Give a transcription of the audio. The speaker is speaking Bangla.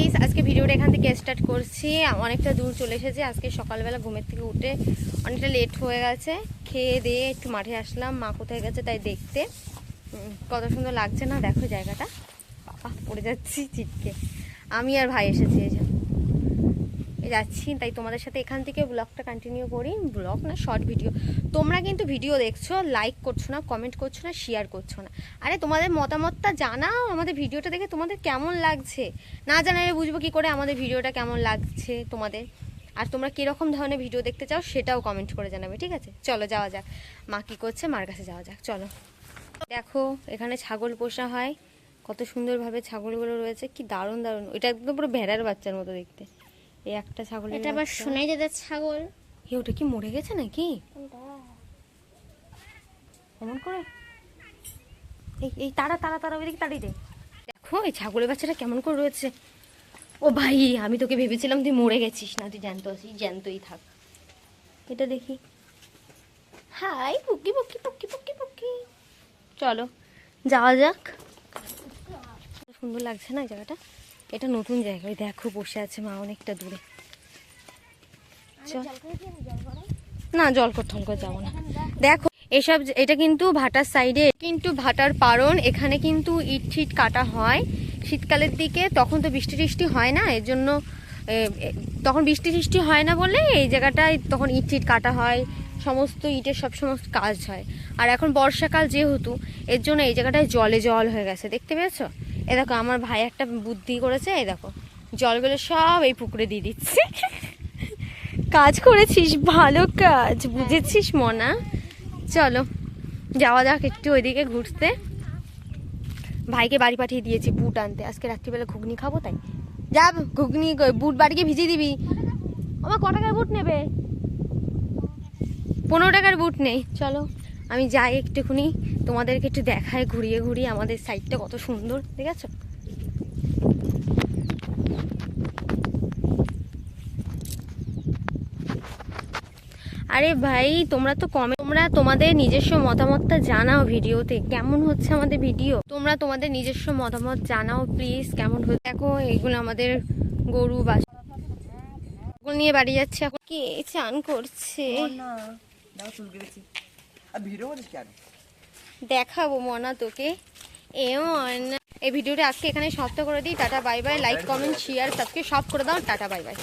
গাইস, আজকে ভিডিওটা এখান থেকে স্টার্ট করছি। অনেকটা দূর চলে এসেছি। আজকে সকালবেলা ঘুমের থেকে উঠে অনেকটা লেট হয়ে গেছে। খেয়ে দিয়ে একটু মাঠে আসলাম, মা কোথায় গেছে তাই দেখতে। কত সুন্দর লাগছে না, দেখো জায়গাটা। বাবা, পড়ে যাচ্ছি চিটকে। আমি আর ভাই এসেছি, এই যাচ্ছি, তাই তোমাদের সাথে এখান থেকে ব্লগটা কন্টিনিউ করি। ব্লগ না, শর্ট ভিডিও। তোমরা কিন্তু ভিডিও দেখছো, লাইক করছো না, কমেন্ট করছো না, শেয়ার করছো না। আরে তোমাদের মতামতটা জানাও, আমাদের ভিডিওটা দেখে তোমাদের কেমন লাগছে। না জানালে বুঝবো কি করে আমাদের ভিডিওটা কেমন লাগছে তোমাদের। আর তোমরা কীরকম ধরনের ভিডিও দেখতে চাও সেটাও কমেন্ট করে জানাবে, ঠিক আছে? চলো যাওয়া যাক। মা কী করছে, মার কাছে যাওয়া যাক, চলো। দেখো এখানে ছাগল পোষা হয়, কত সুন্দরভাবে ছাগলগুলো রয়েছে, কি দারুণ দারুণ। ওইটা একদম পুরো ভেড়ার বাচ্চার মতো দেখতে। এই একটা ছাগল, এটা আবার শোনাই যেতে ছাগল। ওটা কি মরে গেছে নাকি? কেমন করে এই তারা তারা তারা ওইদিকে তাড়িয়ে দে। দেখো এই ছাগলের বাচ্চাটা কেমন করে রয়েছে। ও ভাই, আমি তোকে ভেবেছিলাম তুই মরে গেছিস, না তুই জ্যান্ত আছিস, জ্যান্তই থাক। এটা দেখি। হাই পুকি পুকি পুকি পুকি পুকি। চলো যাওয়া যাক। সুন্দর লাগছে না এই জায়গাটা? এটা নতুন জায়গা। ওই দেখো বসে আছে মা অনেকটা দূরে। না, জল ঠলকর যাবো না। দেখো এসব, এটা কিন্তু ভাটার সাইডে, কিন্তু ভাটার পারণ। এখানে কিন্তু ইট ঠিট কাটা হয় শীতকালের দিকে। তখন তো বৃষ্টি টিষ্টি হয় না, এর জন্য তখন বৃষ্টি টিষ্টি হয় না বলে এই জায়গাটায় তখন ইট ঠিট কাটা হয়, সমস্ত ইটের সব সমস্ত কাজ হয়। আর এখন বর্ষাকাল যেহেতু, এর জন্য এই জায়গাটায় জলে জল হয়ে গেছে, দেখতে পেয়েছো? এ দেখো আমার ভাই একটা বুদ্ধি করেছে, এই দেখো জলগুলো সব এই পুকুরে দিয়ে দিচ্ছে। কাজ করেছিস, ভালো কাজ, বুঝেছিস মনা। চলো যাওয়া যাক একটু ওইদিকে ঘুরতে। ভাইকে বাড়ি পাঠিয়ে দিয়েছি বুট আনতে, আজকে রাত্রিবেলা ঘুগনি খাবো তাই। যা ঘুগনি, বুট বাড়িকে ভিজিয়ে দিবি। আমার ক টাকার বুট নেবে? 15 টাকার বুট নেই। চলো আমি যাই একটুখানি, তোমাদেরকে একটু দেখায় ঘুরিয়ে ঘুরিয়ে আমাদের সাইডটা কত সুন্দর, ঠিক আছে? আরে ভাই, তোমরা তো তোমরা তোমাদের নিজস্ব মতামতটা জানাও ভিডিওতে, কেমন হচ্ছে আমাদের ভিডিও। তোমরা তোমাদের নিজস্ব মতামত জানাও প্লিজ, কেমন হচ্ছে। দেখো এইগুলো আমাদের গরু বাস নিয়ে বাড়ি যাচ্ছে। এখন কি চান করছে, দেখাবো মনা তোকে। এই ভিডিওটা আজকে এখানে সমাপ্ত করে দিই। Tata bye bye. Like comment share subscribe সব করে দাও। Tata bye bye.